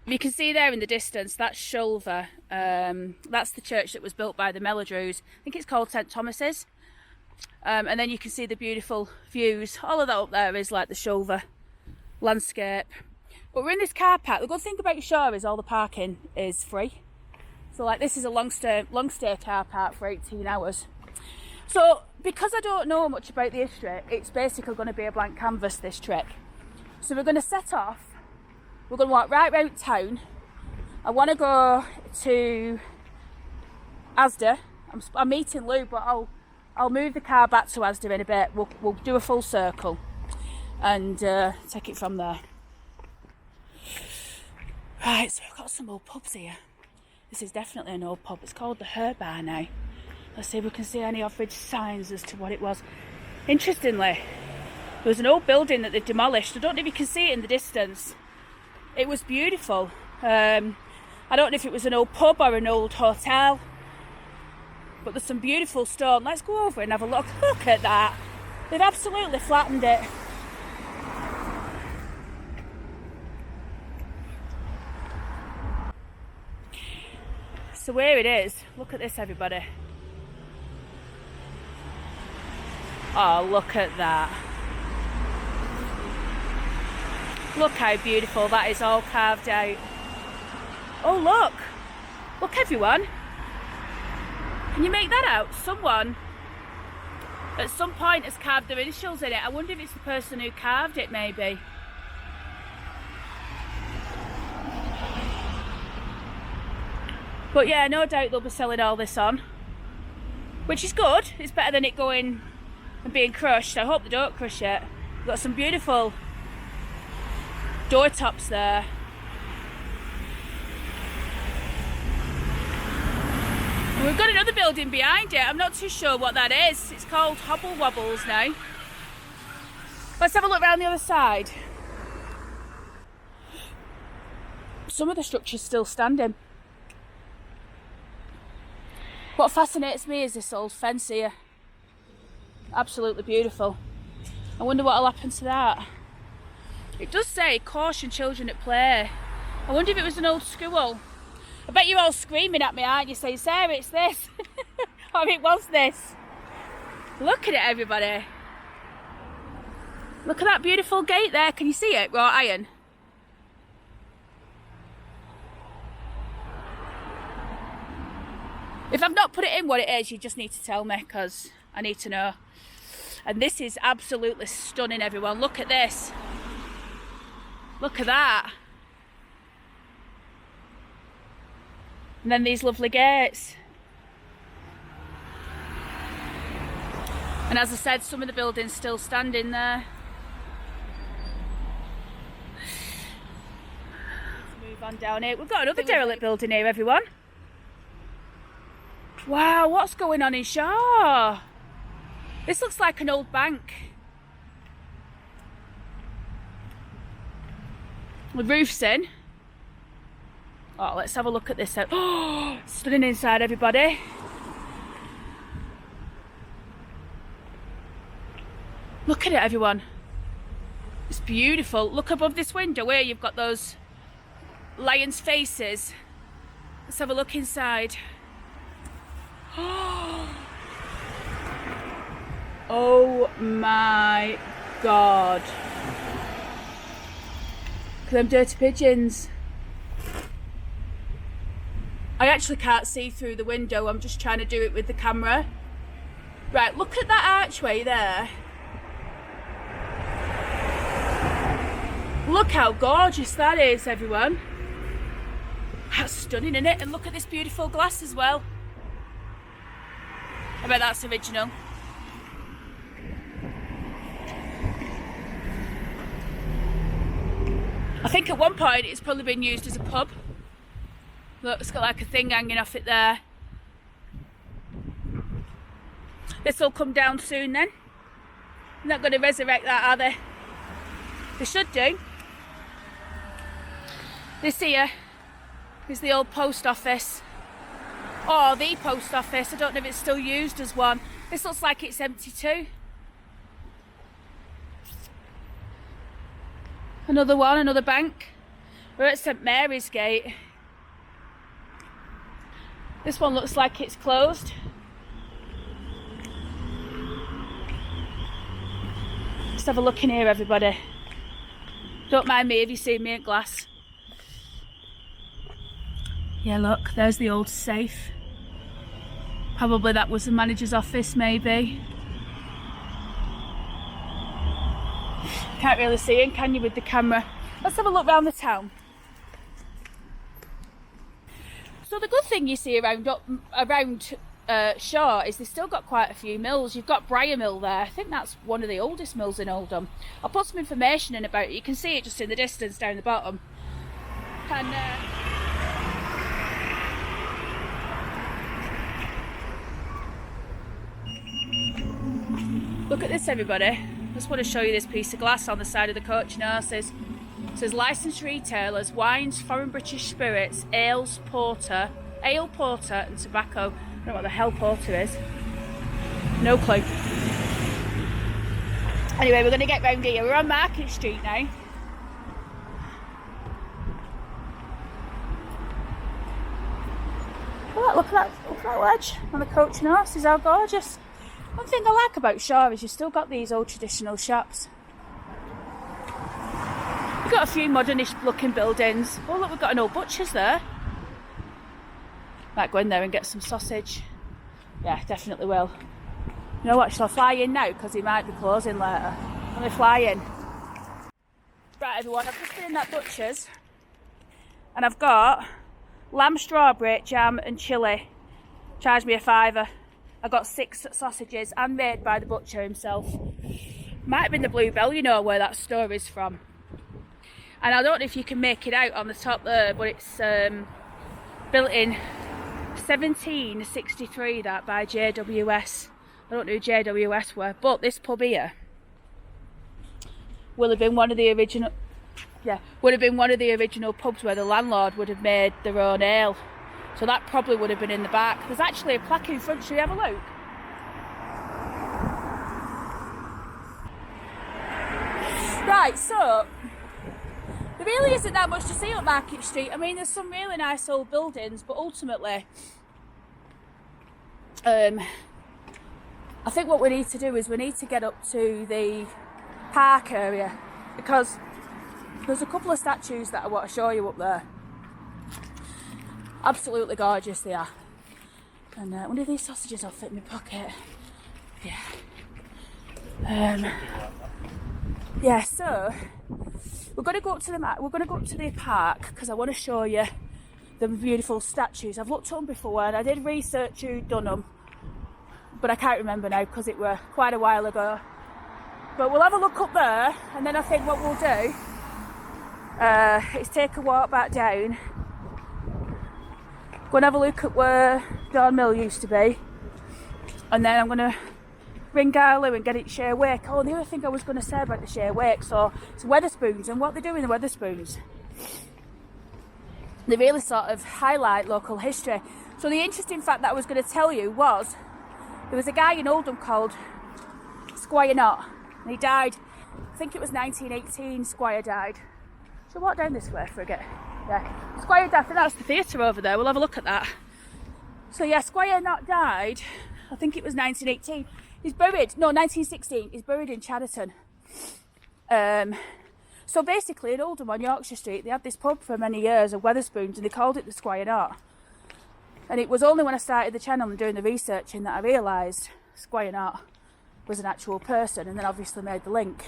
You can see there in the distance, that's Shulver. That's the church that was built by the Melodrews. I think it's called St Thomas's. And then you can see the beautiful views. All of that up there is like the Shulver landscape. But we're in this car park. The good thing about Shaw is all the parking is free. So like this is a long stay car park for 18 hours. So because I don't know much about the history, it's basically going to be a blank canvas, this trip. So we're going to set off. We're going to walk right round town. I want to go to Asda. I'm meeting Lou, but I'll move the car back to Asda in a bit. We'll do a full circle and take it from there. Right, so we've got some old pubs here. This is definitely an old pub. It's called the Her Bar now. Let's see if we can see any average signs as to what it was. Interestingly, there was an old building that they demolished. I don't know if you can see it in the distance. It was beautiful. I don't know if it was an old pub or an old hotel, but there's some beautiful stone. Let's go over and have a look. Look at that. They've absolutely flattened it. So where it is, look at this everybody. Oh, look at that. Look how beautiful that is, all carved out. Oh look, look everyone. Can you make that out? Someone at some point has carved their initials in it. I wonder if it's the person who carved it maybe. But yeah, no doubt they'll be selling all this on, which is good. It's better than it going and being crushed. I hope they don't crush it. We've got some beautiful door tops there. And we've got another building behind it. I'm not too sure what that is. It's called Hobble Wobbles now. Let's have a look around the other side. Some of the structure's still standing. What fascinates me is this old fence here. Absolutely beautiful. I wonder what'll happen to that. It does say caution children at play. I wonder if it was an old school. I bet you're all screaming at me, aren't you, saying, Sarah, it's this. Or it was this. Look at it, everybody. Look at that beautiful gate there. Can you see it? Wrought iron. If I've not put it in what it is, you just need to tell me, because I need to know. And this is absolutely stunning, everyone. Look at this. Look at that. And then these lovely gates. And as I said, some of the buildings still standing there. Let's move on down here. We've got another derelict building here, everyone. Wow, what's going on in Shaw? This looks like an old bank. The roof's in. Oh, let's have a look at this. Oh, stunning inside, everybody. Look at it, everyone. It's beautiful. Look above this window where you've got those lions' faces. Let's have a look inside. Oh my God. Look at them dirty pigeons. I actually can't see through the window. I'm just trying to do it with the camera. Right, look at that archway there. Look how gorgeous that is, everyone. That's stunning, isn't it? And look at this beautiful glass as well. I bet that's original. I think at one point it's probably been used as a pub. Look, it's got like a thing hanging off it there. This will come down soon then. They're not going to resurrect that, are they? They should do. This here is the old post office. Or the post office. I don't know if it's still used as one. This looks like it's empty too. Another one, another bank. We're at St Mary's Gate. This one looks like it's closed. Just have a look in here, everybody. Don't mind me if you see me in glass. Yeah, look, there's the old safe. Probably that was the manager's office, maybe. Can't really see him, can you, with the camera? Let's have a look around the town. So the good thing you see around Shaw is they've still got quite a few mills. You've got Briar Mill there. I think that's one of the oldest mills in Oldham. I'll put some information in about it. You can see it just in the distance down the bottom. And look at this, everybody. I just want to show you this piece of glass on the side of the coach and horses. It says licensed retailers, wines, foreign British spirits, ale, porter and tobacco. I don't know what the hell porter is. No clue. Anyway, we're going to get round here. We're on Market Street now. Oh, look at that ledge on the coach and horses, how gorgeous. One thing I like about Shaw is you've still got these old traditional shops. We've got a few modernish looking buildings. Oh look, we've got an old butcher's there. Might go in there and get some sausage. Yeah, definitely will. You know what, shall I fly in now? Because he might be closing later. Let me fly in. Right everyone, I've just been in that butcher's. And I've got lamb strawberry, jam and chilli. Charged me £5. I got 6 sausages, handmade by the butcher himself. Might have been the Bluebell, you know where that store is from. And I don't know if you can make it out on the top there, but it's built in 1763, that, by JWS. I don't know who JWS were, but this pub here will have been one of the original, pubs where the landlord would have made their own ale. So that probably would have been in the back. There's actually a plaque in front. Should we have a look? Right, so there really isn't that much to see up Market Street. I mean, there's some really nice old buildings, but ultimately, I think what we need to do is we need to get up to the park area, because there's a couple of statues that I want to show you up there. Absolutely gorgeous they are. And one of these sausages will fit in my pocket. Yeah. Yeah, so we're going to go up to the park because I want to show you the beautiful statues. I've looked at them before and I did research who'd done them, but I can't remember now because it were quite a while ago. But we'll have a look up there, and then I think what we'll do is take a walk back down, go and have a look at where Dawn Mill used to be, and then I'm going to ring Garlow and get it Share Wake. Oh, the other thing I was going to say about the Share Wake, so it's Wetherspoons and what they do in the Wetherspoons. They really sort of highlight local history. So the interesting fact that I was going to tell you was there was a guy in Oldham called Squire Knott, and he died, I think it was 1918, Squire died. Shall I walk down this way for a bit? Yeah. Squire died, I think that's the theatre over there, we'll have a look at that. So yeah, Squire Knott died, I think it was 1918. He's buried, no, 1916, he's buried in Chadderton. So basically in Oldham on Yorkshire Street, they had this pub for many years of Wetherspoons, and they called it the Squire Knott. And it was only when I started the channel and doing the researching that I realised Squire Knott was an actual person, and then obviously made the link.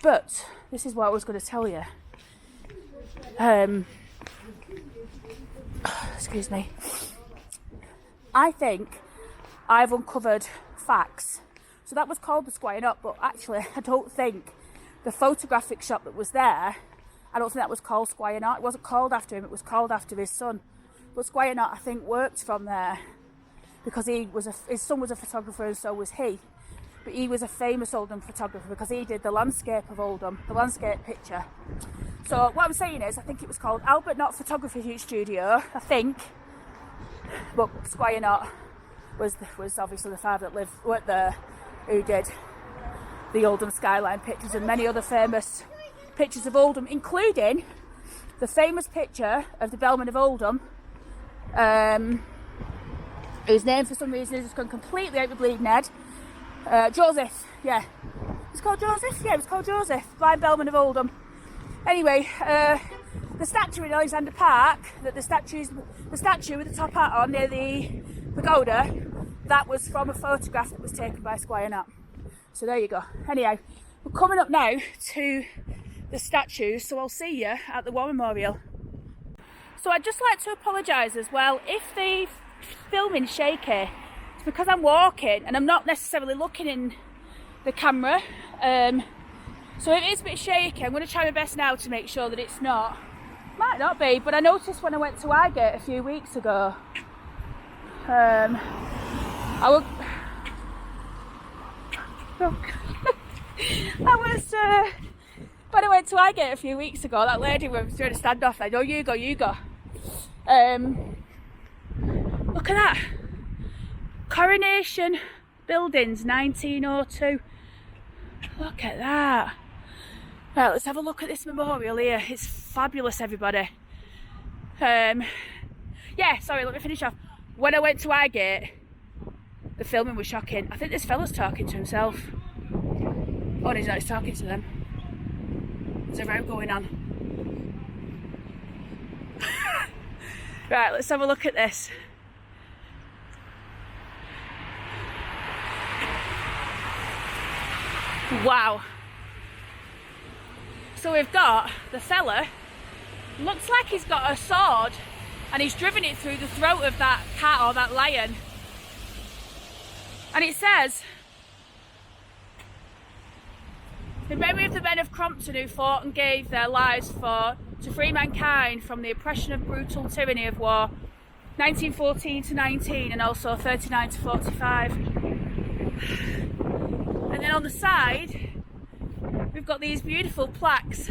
But this is what I was going to tell you. Excuse me. I think I've uncovered facts. So that was called the Squire Knott, but actually I don't think the photographic shop that was there, I don't think that was called Squire Knott. It wasn't called after him, it was called after his son. But Squire Knott, I think, worked from there because his son was a photographer and so was he. But he was a famous Oldham photographer because he did the landscape of Oldham, the landscape picture. So what I'm saying is, I think it was called Albert Knott Photography Studio, I think. But Squire Knott was obviously the father that worked there, who did the Oldham skyline pictures and many other famous pictures of Oldham, including the famous picture of the Bellman of Oldham, whose name for some reason has just gone completely out of the bleeding head. Joseph, yeah. It's called Joseph? Yeah, it was called Joseph, blind Bellman of Oldham. Anyway, the statue in Alexander Park, the statue with the top hat on near the pagoda, that was from a photograph that was taken by Squire Knapp. So there you go. Anyhow, we're coming up now to the statues, so I'll see you at the War Memorial. So I'd just like to apologise as well if the filming's shaky. It's because I'm walking and I'm not necessarily looking in the camera. So it is a bit shaky. I'm going to try my best now to make sure that it's not. Might not be, but I noticed when I went to Highgate a few weeks ago, I was when I went to Highgate a few weeks ago, that lady was doing a standoff like, "Oh, you go, you go." Look at that. Coronation Buildings, 1902. Look at that. Right, let's have a look at this memorial here. It's fabulous, everybody. Yeah, sorry, let me finish off. When I went to Highgate, the filming was shocking. I think this fella's talking to himself. Oh, he's not, he's talking to them. There's a row going on. Right, let's have a look at this. Wow. So we've got the fella, looks like he's got a sword and he's driven it through the throat of that cat or that lion. And it says, "In memory of the men of Crompton who fought and gave their lives to free mankind from the oppression of brutal tyranny of war, 1914 to 19 and also 39 to 45. And then on the side, we've got these beautiful plaques,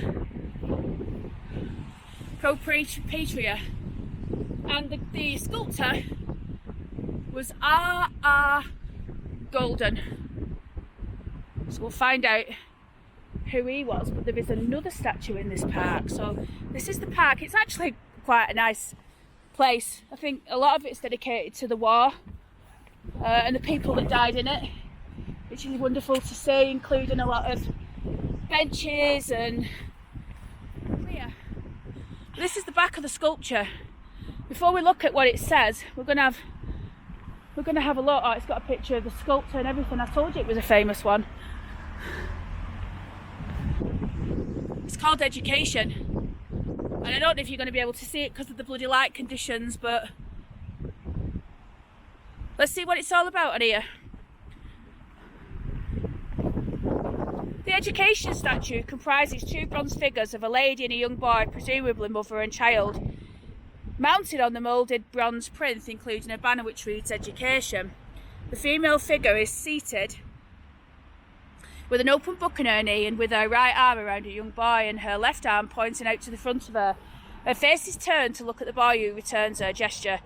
Pro Patria, and the sculptor was R.R. Golden. So we'll find out who he was, but there is another statue in this park. So this is the park. It's actually quite a nice place. I think a lot of it's dedicated to the war and the people that died in it, which is wonderful to see, including a lot of benches and clear. This is the back of the sculpture. Before we look at what it says, we're gonna have a look. Oh, it's got a picture of the sculptor and everything. I told you it was a famous one. It's called Education, and I don't know if you're going to be able to see it because of the bloody light conditions, but let's see what it's all about in here. The Education statue comprises two bronze figures of a lady and a young boy, presumably mother and child, mounted on the moulded bronze plinth, including a banner which reads Education. The female figure is seated with an open book in her knee and with her right arm around a young boy and her left arm pointing out to the front of her. Her face is turned to look at the boy, who returns her gesture.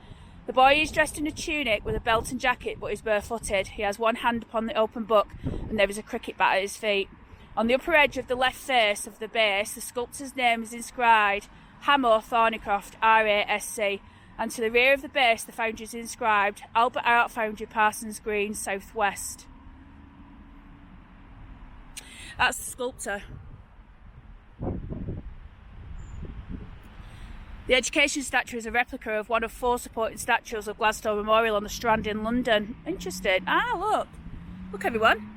The boy is dressed in a tunic with a belt and jacket but is barefooted. He has one hand upon the open book and there is a cricket bat at his feet. On the upper edge of the left face of the base, the sculptor's name is inscribed Hamor Thornycroft, RASC, and to the rear of the base the foundry is inscribed Albert Art Foundry, Parsons Green, South West. That's the sculptor. The Education statue is a replica of one of 4 supporting statues of Gladstone Memorial on the Strand in London. Interesting. Ah, look. Look, everyone.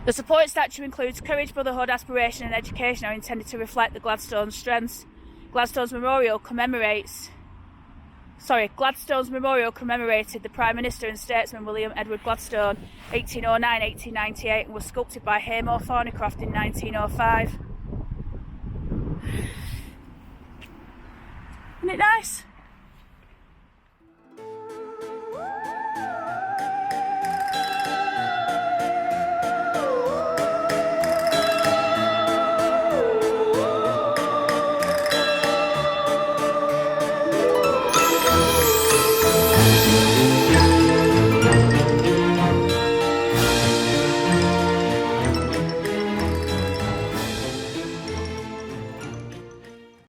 The supporting statue includes courage, brotherhood, aspiration and education are intended to reflect the Gladstone's strengths. Gladstone's Memorial commemorated the Prime Minister and statesman William Edward Gladstone, 1809-1898, and was sculpted by Hamor Thornycroft in 1905. Isn't it nice?